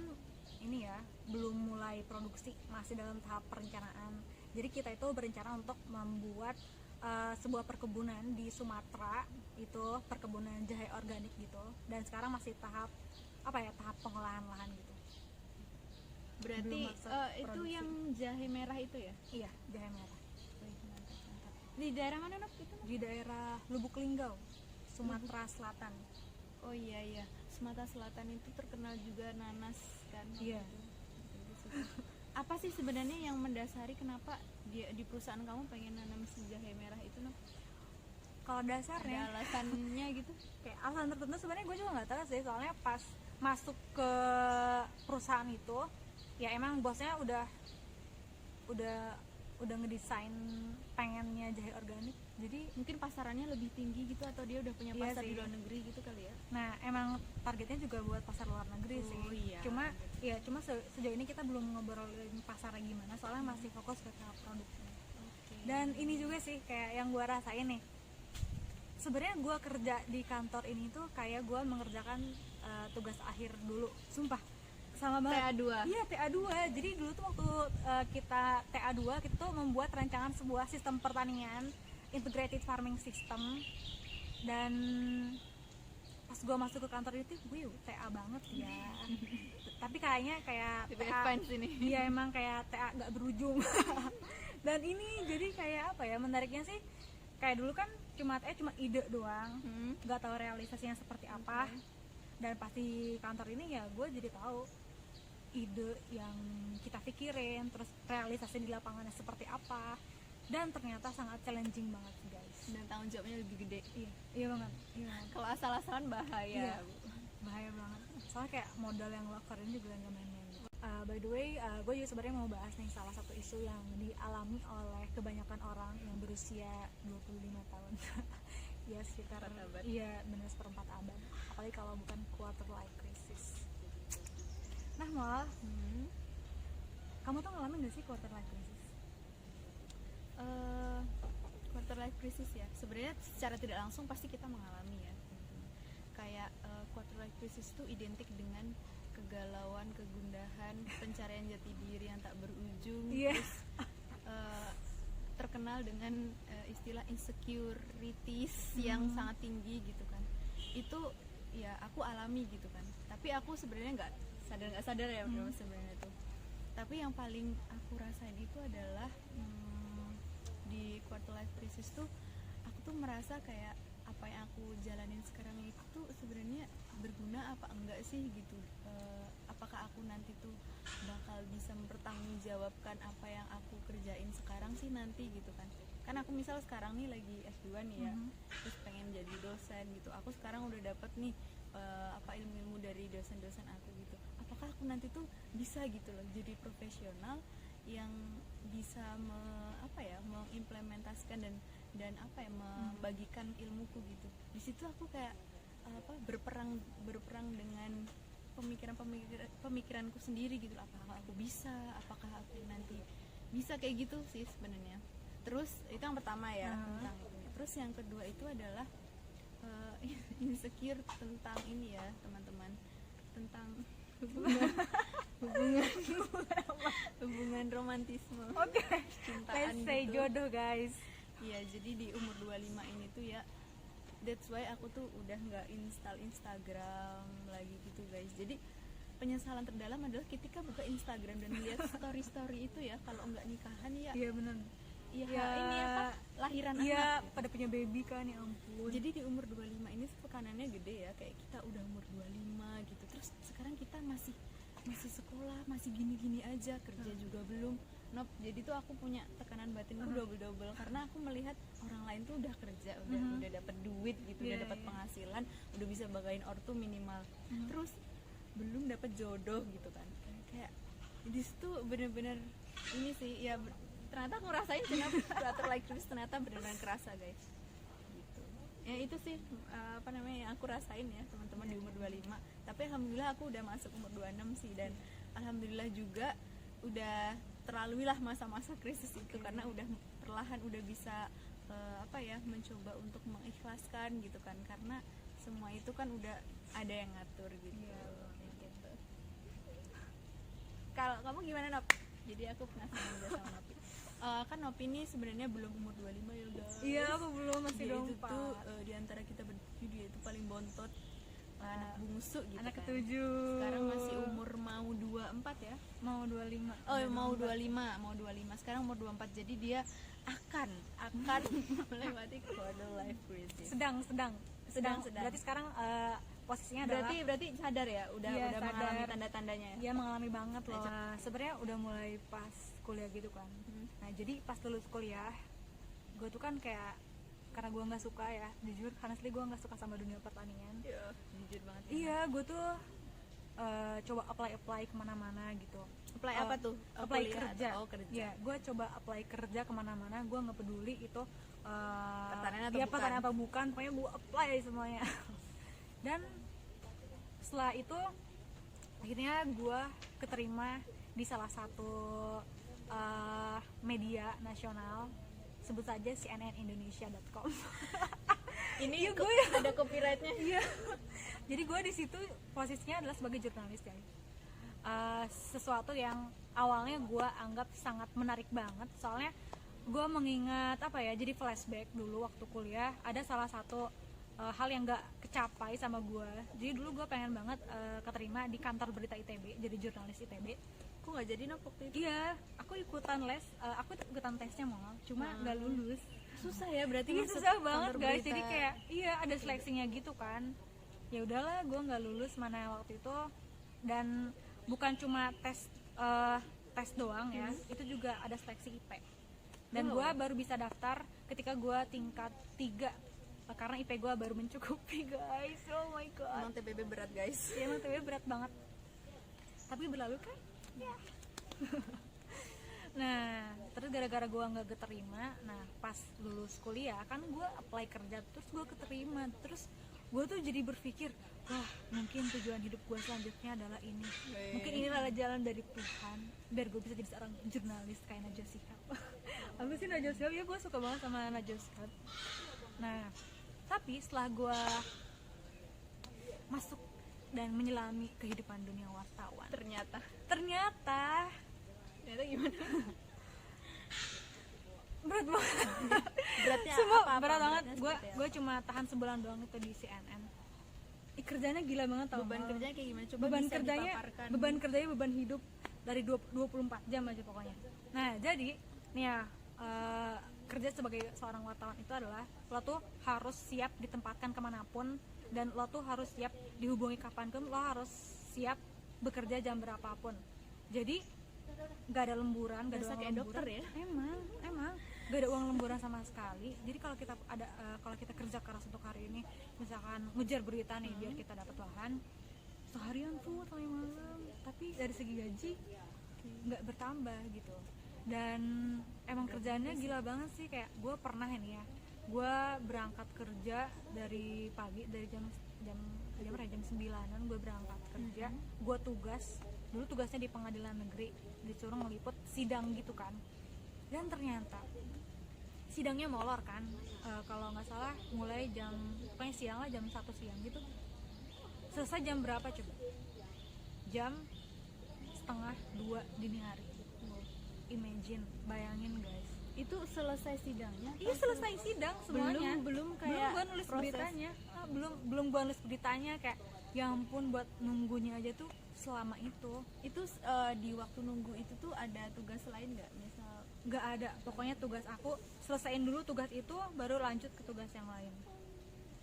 ini ya belum mulai produksi, masih dalam tahap perencanaan. Jadi kita itu berencana untuk membuat sebuah perkebunan di Sumatera, itu perkebunan jahe organik gitu, dan sekarang masih tahap tahap pengolahan lahan gitu. Berarti itu yang jahe merah itu ya? Iya, jahe merah. Mantap. Di daerah mana Nop itu? Di daerah Lubuk Linggau, Sumatera Selatan. Oh iya, Sumatera Selatan itu terkenal juga nanas kan? Iya. Apa sih sebenarnya yang mendasari kenapa di perusahaan kamu pengen nanam si jahe merah itu Nop? Kalau dasarnya ada alasannya gitu? Kayak alasan tertentu sebenarnya gue juga nggak tahu sih, soalnya pas masuk ke perusahaan itu ya emang bosnya udah ngedesain pengennya jahe organik, jadi Mungkin pasarannya lebih tinggi gitu atau dia udah punya Iya pasar sih. di luar negeri gitu kali ya? nah emang targetnya juga buat pasar luar negeri sih. Iya. Cuma sejauh ini kita belum ngobrolin pasarnya gimana, soalnya masih fokus ke tahap produknya. Dan ini juga sih kayak yang gue rasain nih, sebenarnya gue kerja di kantor ini tuh kayak gue mengerjakan tugas akhir dulu, sumpah sama banget. TA2. Iya, TA2. Jadi dulu tuh waktu kita TA2 kita tuh membuat rancangan sebuah sistem pertanian, integrated farming system. Dan pas gue masuk ke kantor itu, TA banget ya. Tapi kayaknya kayak Lebih TA advance ini. Iya, emang kayak TA gak berujung. Dan ini jadi kayak menariknya sih, kayak dulu kan cuma ide doang, nggak tahu realisasinya seperti apa. Dan pasti kantor ini ya gue jadi tahu ide yang kita pikirin, terus realisasi di lapangannya seperti apa, dan ternyata sangat challenging banget guys, Dan tanggung jawabnya lebih gede. iya banget. Kalau asal-asalan bahaya. Iya. Bahaya banget, soalnya kayak modal yang lo keluarin juga nggak main-main gitu. By the way, gue juga sebenarnya mau bahas nih salah satu isu yang dialami oleh kebanyakan orang yang berusia 25 tahun. Ya sekitar abad. Iya, benar seperempat abad. Apalagi kalau bukan quarter life crisis. Nah, Mal, kamu tuh ngalamin gak sih quarter life crisis? Quarter life crisis ya. Sebenarnya secara tidak langsung pasti kita mengalami ya. Kayak quarter life crisis itu identik dengan kegalauan, kegundahan, pencarian jati diri yang tak berujung. Iya. Terus terkenal dengan istilah insecurities yang sangat tinggi gitu kan. Itu ya aku alami gitu kan. Tapi aku sebenarnya nggak sadar ya sebenarnya itu. Tapi yang paling aku rasain itu adalah di quarter life crisis tuh aku tuh merasa kayak apa yang aku jalanin sekarang itu tuh sebenarnya berguna apa enggak sih gitu. Apakah aku nanti tuh bakal bisa mempertanggungjawabkan apa yang aku kerjain sekarang sih nanti gitu kan. Kan aku misal sekarang nih lagi S2 nih ya, terus pengen jadi dosen gitu. Aku sekarang udah dapet nih ilmu-ilmu dari dosen-dosen aku gitu. Apakah aku nanti tuh bisa gitu loh jadi profesional yang bisa mengimplementasikan dan membagikan ilmuku gitu. Di situ aku kayak berperang dengan pemikiranku sendiri gitu. Apakah aku bisa, apakah aku nanti bisa kayak gitu sih sebenarnya. Terus itu yang pertama ya, tentang itu. Terus yang kedua itu adalah insecure tentang ini ya teman-teman, tentang hubungan romantisme. Oke. Cintaan Let's say gitu. jodoh guys. Iya, jadi di umur 25 ini tuh ya, that's why aku tuh udah nggak install Instagram lagi gitu guys. Jadi penyesalan terdalam adalah ketika buka Instagram dan lihat story-story itu ya, kalau nggak nikahan ya Iya benar. ya, Ya, ini apa lahiran iya anak. pada punya baby kan, ya ampun. Jadi di umur 25 ini tekanannya gede ya, kayak kita udah umur 25 gitu. Terus sekarang kita masih sekolah, masih gini-gini aja, kerja juga belum. Nop, jadi tuh aku punya tekanan batinku double-double karena aku melihat orang lain tuh udah kerja, udah dapat duit gitu, udah Iya, dapat iya. penghasilan, udah bisa bagain ortu minimal. Terus belum dapat jodoh gitu kan. Kayak di situ bener-bener ini sih ya, ternyata aku rasain quarter life crisis ternyata beneran kerasa guys gitu. Ya itu sih apa namanya yang aku rasain ya teman-teman di umur 25. Tapi alhamdulillah aku udah masuk umur 26 sih, dan alhamdulillah juga udah terlalui lah masa-masa krisis itu karena udah perlahan udah bisa apa ya, mencoba untuk mengikhlaskan gitu kan, karena semua itu kan udah ada yang ngatur gitu. Kayak gitu. Kalau kamu gimana, Nop? Jadi aku penasaran juga sama Nopi. Kan Nopi ini sebenarnya belum umur 25 ya guys. Iya, aku belum, masih Dia dong itu tuh di antara kita bertujuh dia itu paling bontot, anak bungsu gitu anak kan. ketujuh. Sekarang masih umur mau 24 ya. mau 25. Oh, mau 25. Sekarang umur 24. Jadi dia akan melewati quarter life crisis. sedang. Sedang. Berarti sekarang posisinya adalah Berarti sadar ya, udah Iya, mengalami sadar. tanda-tandanya ya. dia mengalami banget loh. Sebenarnya udah mulai pas kuliah gitu kan. Nah, jadi pas lulus kuliah, gue tuh kan kayak, karena gue nggak suka ya, jujur honestly gue nggak suka sama dunia pertanian. Iya, jujur banget. Ya. Iya, gue tuh coba apply kemana-mana gitu. Apply apa tuh? Apply Kuliah kerja. atau- Oh, kerja. Iya, gue coba apply kerja kemana-mana. Gue nggak peduli itu Pertanian atau dia bukan? pertanian apa bukan, pokoknya gue apply semuanya. Dan setelah itu akhirnya gue keterima di salah satu media nasional, sebut saja cnnindonesia.com. Ini Iya, kok gue ada copyrightnya. Iya. Jadi gue di situ posisinya adalah sebagai jurnalis ya. Sesuatu yang awalnya gue anggap sangat menarik banget, soalnya gue mengingat apa ya, jadi flashback dulu waktu kuliah ada salah satu hal yang gak kecapai sama gue. Jadi dulu gue pengen banget keterima di kantor berita ITB, jadi jurnalis ITB. Kok nggak jadi, Nop, waktu itu? Iya, aku ikutan les, aku ikutan tesnya mau, cuma nggak lulus. Susah ya berarti. Iya, masuk susah banget kantor guys. berita. Jadi kayak iya ada seleksinya gitu kan. Ya udahlah, gue nggak lulus mana waktu itu. Dan bukan cuma tes doang ya, itu juga ada seleksi IP. Dan gue baru bisa daftar ketika gue tingkat 3 karena IP gue baru mencukupi guys. Oh my god. Emang TPB berat guys. Ya, emang TB berat banget. Tapi berlalu kan? Ya. Nah, terus gara-gara gue nggak keterima, nah pas lulus kuliah kan gue apply kerja, terus gue keterima, terus gue tuh jadi berpikir, wah mungkin tujuan hidup gue selanjutnya adalah ini, mungkin inilah jalan dari Tuhan biar gue bisa jadi seorang jurnalis kayak Najwa Shihab. Apa sih Najwa Shihab? Ya gue suka banget sama Najwa Shihab. Nah, tapi setelah gue masuk dan menyelami kehidupan dunia wartawan, Ternyata gimana? berat banget. Beratnya Semua apa? berat banget. Beratnya Gue seperti apa? gue cuma tahan sebulan doang itu di CNN. Kerjanya gila banget tau. Beban Mal. kerjanya kayak gimana? Coba beban bisa kerjanya dipaparkan. beban hidup dari 24 jam aja pokoknya. Nah, jadi nih ya, kerja sebagai seorang wartawan itu adalah lo tuh harus siap ditempatkan kemanapun, dan lo tuh harus siap dihubungi kapanpun, lo harus siap bekerja jam berapapun. Jadi gak ada lemburan, gak ada Berasa uang kayak lemburan. dokter ya? Emang gak ada uang lemburan sama sekali. Jadi kalau kita kalau kita kerja keras untuk hari ini, misalkan ngejar berita nih biar kita dapat lahan, seharian tuh sampai malam, tapi dari segi gaji nggak bertambah gitu. Dan emang kerjaannya gila banget sih. Kayak gue pernah ini ya, gue berangkat kerja dari pagi, dari jam 9-an gue berangkat kerja. Gue dulu tugasnya di pengadilan negeri, disuruh ngeliput sidang gitu kan. Dan ternyata sidangnya molor kan, kalau nggak salah mulai pokoknya siang lah, jam 1 siang gitu. Selesai jam berapa coba? Jam 1:30 dini hari. Imagine, bayangin guys. Itu selesai sidangnya? Iya, selesai sidang semuanya. Belum kayak gue nulis proses. beritanya. Belum gue nulis beritanya, kayak ya ampun buat nunggunya aja tuh selama itu Itu di waktu nunggu itu tuh ada tugas lain nggak, misal? nggak ada. Pokoknya tugas aku selesaiin dulu tugas itu baru lanjut ke tugas yang lain.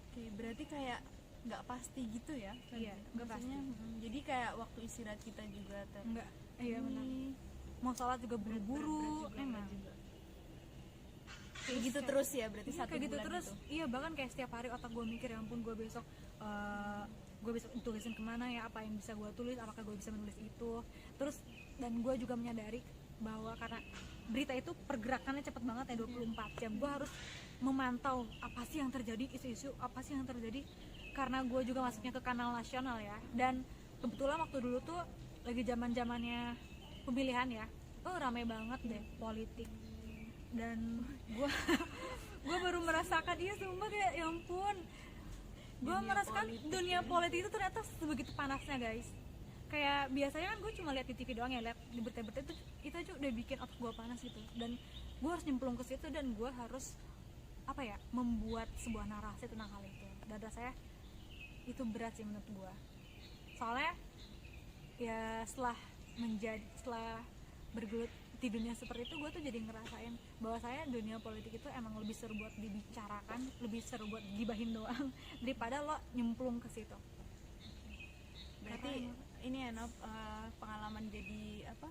Oke, berarti kayak nggak pasti gitu ya? Iya, nggak Maksudnya, jadi kayak waktu istirahat kita juga Enggak, iya benar. Mau sholat juga buru-buru emang kayak gitu terus ya, berarti iya, satu kayak gitu bulan terus itu. iya, bahkan kayak setiap hari otak gue mikir ya ampun gue besok tulisin kemana ya, apa yang bisa gue tulis, apakah gue bisa menulis itu. Terus dan gue juga menyadari bahwa karena berita itu pergerakannya cepet banget ya, 24 jam gue harus memantau apa sih yang terjadi, isu-isu apa sih yang terjadi, karena gue juga masuknya ke kanal nasional ya. Dan kebetulan waktu dulu tuh lagi zamannya pemilihan ya, rame banget deh politik. Dan gue gue baru merasakan, iya sumpah kayak ya ampun, gue merasakan dunia politik itu ternyata sebegitu panasnya guys. Kayak biasanya kan gue cuma lihat di TV doang ya, lihat di berita-berita itu aja udah bikin otak gue panas gitu. Dan gue harus nyemplung ke situ dan gue harus apa ya, membuat sebuah narasi tentang hal itu. Dan rasanya itu berat sih menurut gue. Soalnya ya setelah bergelut di dunia seperti itu, gue tuh jadi ngerasain bahwa saya dunia politik itu emang lebih seru buat dibicarakan, lebih seru buat gibahin doang daripada lo nyemplung ke situ. Berarti ini ya Nop, pengalaman jadi apa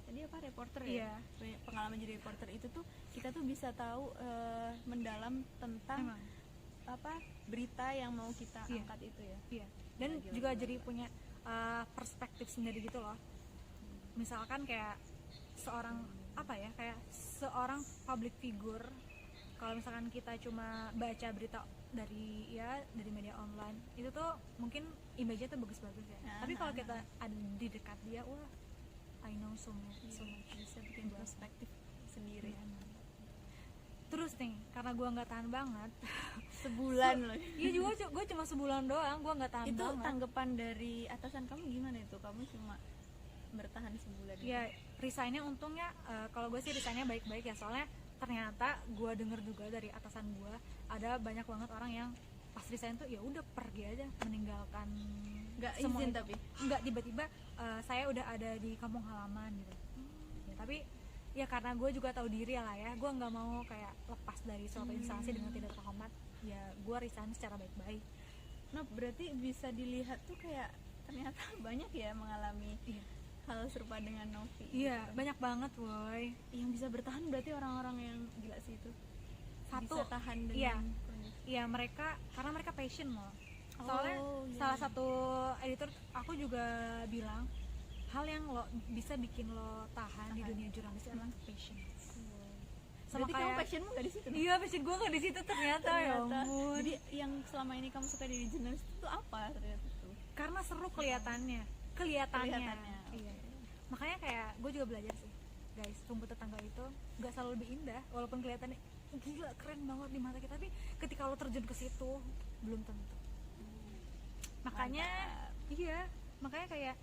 tadi, apa, reporter ya? Iya. Pengalaman jadi reporter itu tuh kita tuh bisa tahu mendalam tentang Emang. apa berita yang mau kita Iya. angkat itu ya. Iya. Dan Gila, juga gila, jadi gila. punya perspektif sendiri gitu loh. Misalkan kayak seorang public figure, kalau misalkan kita cuma baca berita dari media online itu tuh mungkin image-nya tuh bagus-bagus ya. Tapi kalau kita ada di dekat dia, wah, I know so much. Bisa bikin perspektif sendiri. Terus nih, karena gue nggak tahan banget, Sebulan loh. iya juga gue cuma sebulan doang, gue nggak tahan Itu banget. tanggapan dari atasan kamu gimana itu? Kamu cuma bertahan sebulan? Ya resignnya untungnya kalau gue sih resignnya baik-baik ya, soalnya ternyata gue denger juga dari atasan gue ada banyak banget orang yang pas resign tuh ya udah pergi aja, meninggalkan Nggak semua izin itu. tapi? Nggak, tiba-tiba saya udah ada di kampung halaman gitu. Ya, tapi ya karena gue juga tahu diri lah ya, gue nggak mau kayak lepas dari suatu instansi dengan tidak terhormat, ya gue resign secara baik-baik. Nah, berarti bisa dilihat tuh kayak ternyata banyak ya mengalami hal serupa dengan Novi. Iya, banyak banget woy. Yang bisa bertahan berarti orang-orang yang gila sih itu. Satu, Bisa tahan iya. dengan kondisi. Iya, karena mereka passion loh. Soalnya iya. salah satu editor aku juga bilang hal yang lo bisa bikin lo tahan di dunia jurnalis adalah passion. Sama Berarti kayak kamu passionmu gak di situ? iya, passion gue nggak di situ ternyata, ya ampun. Jadi yang selama ini kamu suka di jurnalis itu apa ternyata tuh? Karena seru kelihatannya. Iya. Makanya kayak gue juga belajar sih, guys, rumput tetangga itu nggak selalu lebih indah, walaupun kelihatannya gila keren banget di mata kita, tapi ketika lo terjun ke situ belum tentu. Makanya makanya kayak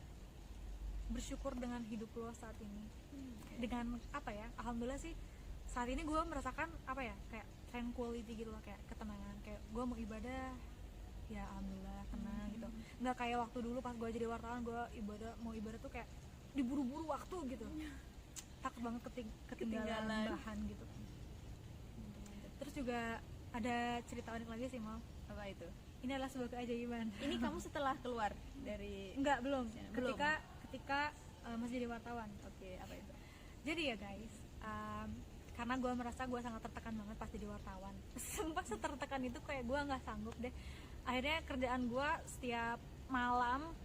bersyukur dengan hidup lo saat ini. Dengan apa ya, alhamdulillah sih saat ini gue merasakan apa ya, kayak tranquility gitu loh, kayak ketenangan, kayak gue mau ibadah ya alhamdulillah tenang gitu. Nggak kayak waktu dulu pas gue jadi wartawan, gue mau ibadah tuh kayak diburu-buru waktu gitu, takut banget ketinggalan bahan gitu. Terus juga ada cerita unik lagi sih, Mal. Apa itu? Ini adalah sebuah keajaiban. Ini kamu setelah keluar dari Enggak, belum. Ya, belum. Ketika masih jadi wartawan. Oke, apa itu? Jadi ya guys, karena gue merasa gue sangat tertekan banget pas jadi wartawan. Sumpah setertekan itu kayak gue nggak sanggup deh. Akhirnya kerjaan gue setiap malam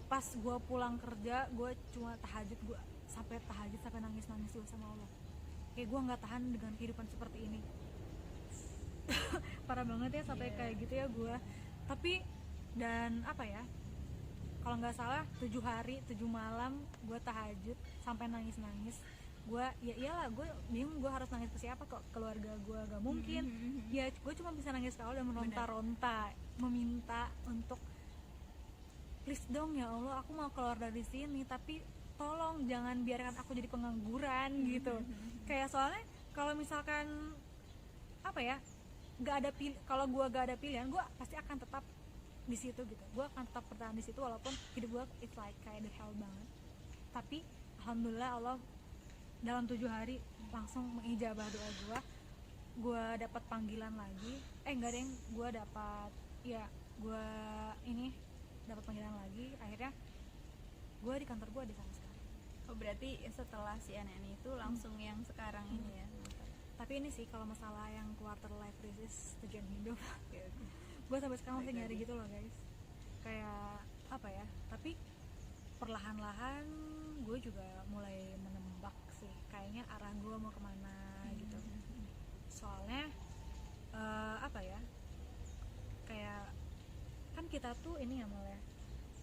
pas gue pulang kerja, gue cuma tahajud, gue sampai nangis gue sama Allah. Kayak gue nggak tahan dengan kehidupan seperti ini. Parah banget ya sampai kayak gitu ya gue. Tapi dan apa ya, kalau nggak salah 7 hari 7 malam gue tahajud sampai nangis. Gue ya iyalah, gue bingung gue harus nangis ke siapa, kok keluarga gue gak mungkin. Ya gue cuma bisa nangis ke Allah dan meronta-ronta meminta untuk please dong ya Allah, aku mau keluar dari sini, tapi tolong jangan biarkan aku jadi pengangguran gitu. Kayak soalnya kalau misalkan apa ya, kalau gue gak ada pilihan, gue pasti akan tetap di situ gitu, gue akan tetap bertahan di situ walaupun hidup gue it's like kayak the hell banget. Tapi alhamdulillah Allah dalam 7 hari langsung mengijabah doa gue dapat panggilan lagi, enggak deng, gue dapat gue ini dapat panggilan lagi, akhirnya gue di kantor gue di sana sekarang. Oh berarti setelah si ini itu langsung yang sekarang ini ya. Tapi ini sih kalau masalah yang quarter life crisis tujuan hidup gue sampai sekarang masih nyari gitu loh guys, kayak apa ya, tapi perlahan-lahan gue juga mulai menembak sih kayaknya arah gue mau kemana gitu. Soalnya apa ya, kayak kan kita tuh ini ya malah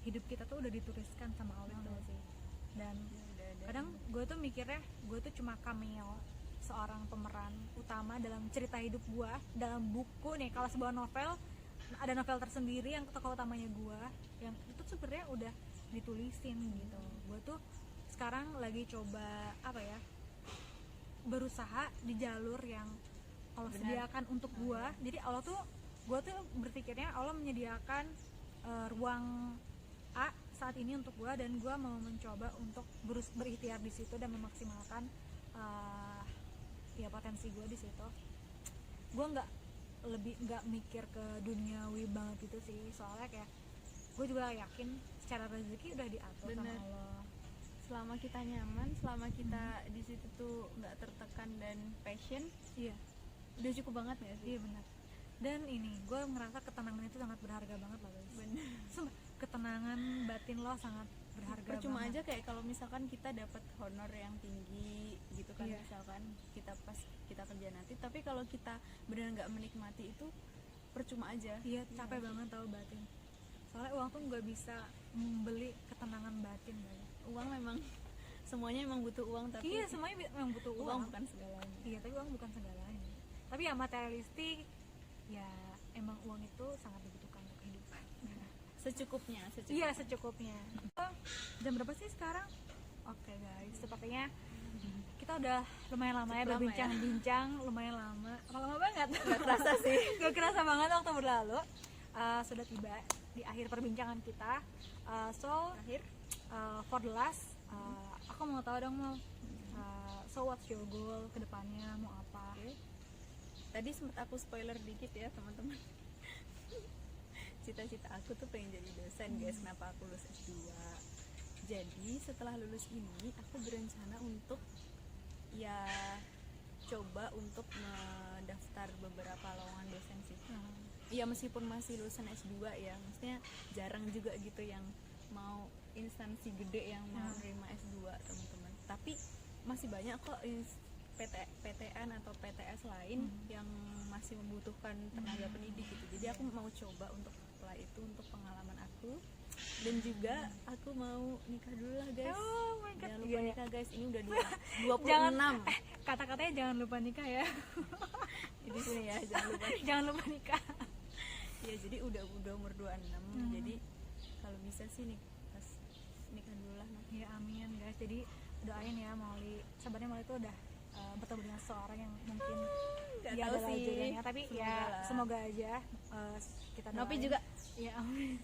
hidup kita tuh udah dituliskan sama Allah gitu sih. Dan kadang gue tuh mikirnya gue tuh cuma cameo, seorang pemeran utama dalam cerita hidup gue dalam buku nih. Kalau sebuah novel ada novel tersendiri yang tokoh utamanya gue, yang itu sebenarnya udah ditulisin gitu. Gue tuh sekarang lagi coba apa ya, berusaha di jalur yang Allah sediakan untuk gue. Jadi Allah tuh, gue tuh berpikirnya Allah menyediakan ruang A saat ini untuk gue, dan gue mau mencoba untuk berikhtiar di situ dan memaksimalkan ya potensi gue di situ. Gue nggak mikir ke duniawi banget gitu sih, soalnya kayak gue juga yakin secara rezeki udah diatur sama Allah. Selama kita nyaman, selama kita di situ tuh nggak tertekan dan passion, Iya, udah cukup banget nggak sih? iya benar. Dan ini gue ngerasa ketenangan itu sangat berharga banget loh guys. Bener. Sumpah, ketenangan batin lo sangat berharga Percuma banget. aja kayak kalau misalkan kita dapat honor yang tinggi gitu kan, Iya. misalkan kita pas kita kerja nanti, tapi kalau kita benar nggak menikmati itu percuma aja. Iya, capek banget tau batin. Soalnya uang tuh nggak bisa membeli ketenangan batin guys. Uang memang semuanya emang butuh uang, tapi Iya, semuanya memang butuh uang uang. bukan segalanya. Iya, tapi uang bukan segalanya. Tapi ya materialistik, ya emang uang itu sangat dibutuhkan untuk kehidupan. Secukupnya. Iya, secukupnya. Jam berapa sih sekarang? Oke guys, sepertinya kita udah lumayan lama ya Cukup lama berbincang-bincang, lumayan lama. Lama banget. Nggak kerasa sih. Gak kerasa banget waktu berlalu. Sudah tiba di akhir perbincangan kita. Akhir. For the last, aku mau tahu dong mau. So what's your goal ke depannya, mau apa? Tadi sempat aku spoiler dikit ya teman-teman. Cita-cita aku tuh pengen jadi dosen guys. Kenapa aku lulus S2? Jadi setelah lulus ini aku berencana untuk ya coba untuk mendaftar beberapa lowongan dosen sih. Ya meskipun masih lulusan S2 ya, maksudnya jarang juga gitu yang mau instansi gede yang mau menerima S2 teman-teman. Tapi masih banyak kok PTN atau PTS lain yang masih membutuhkan tenaga pendidik gitu. Jadi aku mau coba untuk apply itu untuk pengalaman aku, dan juga aku mau nikah dulu lah guys. Oh my god. Jangan lupa nikah guys, ini udah 26. Jangan, kata-katanya jangan lupa nikah ya. Di sini ya, jangan lupa. Jangan lupa nikah. Ya jadi udah umur 26. Jadi kalau bisa sih nih pas nikah dulu lah. Ya amin guys. Jadi doain ya Molly. Sebenarnya Molly itu udah bertemu dengan seorang yang mungkin Nggak dia tahu adalah sih. jodohnya, tapi Semoga ya lah. semoga aja kita doain. Nopi juga. Ya amin.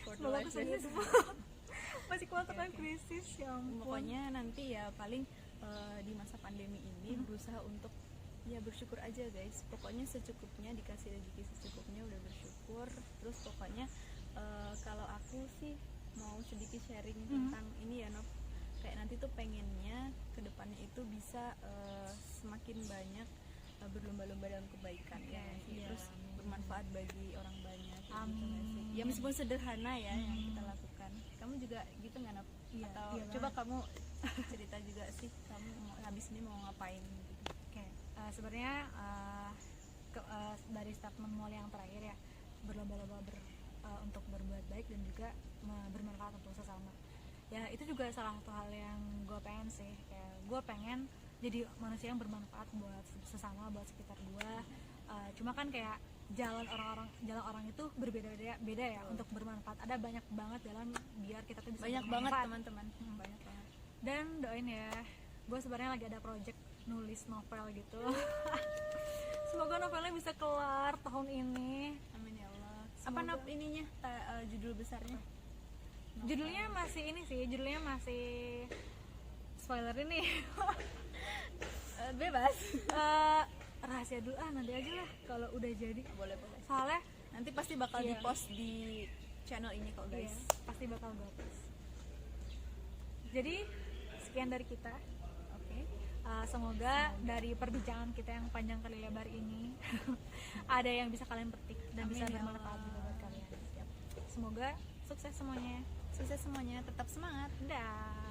For the Semoga life kesannya crisis. semua masih quarter life Oke. crisis ya ampun. Pokoknya nanti ya paling di masa pandemi ini berusaha untuk ya bersyukur aja guys. Pokoknya secukupnya, dikasih rezeki secukupnya udah bersyukur. Terus pokoknya kalau aku sih mau sedikit sharing tentang ini ya Nop, kayak nanti tuh pengennya kedepannya itu bisa semakin banyak berlomba-lomba dalam kebaikan ya nggak sih? Iya, Terus amin. bermanfaat bagi orang banyak kayak gitu Amin. nggak sih? Ya meskipun sederhana ya yang kita lakukan. Kamu juga gitu nggak Nop? Iya, Atau iya coba banget. kamu cerita juga sih, kamu habis ini mau ngapain gitu? Oke, sebenarnya dari statement Molly yang terakhir ya, berlomba-lomba untuk berbuat baik dan juga bermanfaat untuk sesama. Ya itu juga salah satu hal yang gue pengen sih, kayak gue pengen jadi manusia yang bermanfaat buat sesama, buat sekitar gue. Cuma kan kayak jalan orang itu berbeda-beda ya untuk bermanfaat. Ada banyak banget jalan biar kita tuh bisa Banyak banget bermanfaat. teman-teman, banyak banget. Dan doain ya, gue sebenarnya lagi ada project nulis novel gitu. Semoga novelnya bisa kelar tahun ini. Amin ya Allah. Apa Semoga- Nop ininya judul besarnya? Judulnya masih ini sih, judulnya masih spoiler ini. Bebas. Rahasia dulu nanti aja lah kalau udah jadi. Boleh boleh. Soalnya Nanti pasti bakal Iya. di-post di channel ini kok guys. iya, pasti bakal gue post. Jadi sekian dari kita. Oke. Semoga dari perbincangan kita yang panjang kali lebar ini ada yang bisa kalian petik dan Amin, bisa ya bermanfaat Allah. juga buat kalian. Semoga sukses semuanya. Sukses semuanya, tetap semangat. Dah.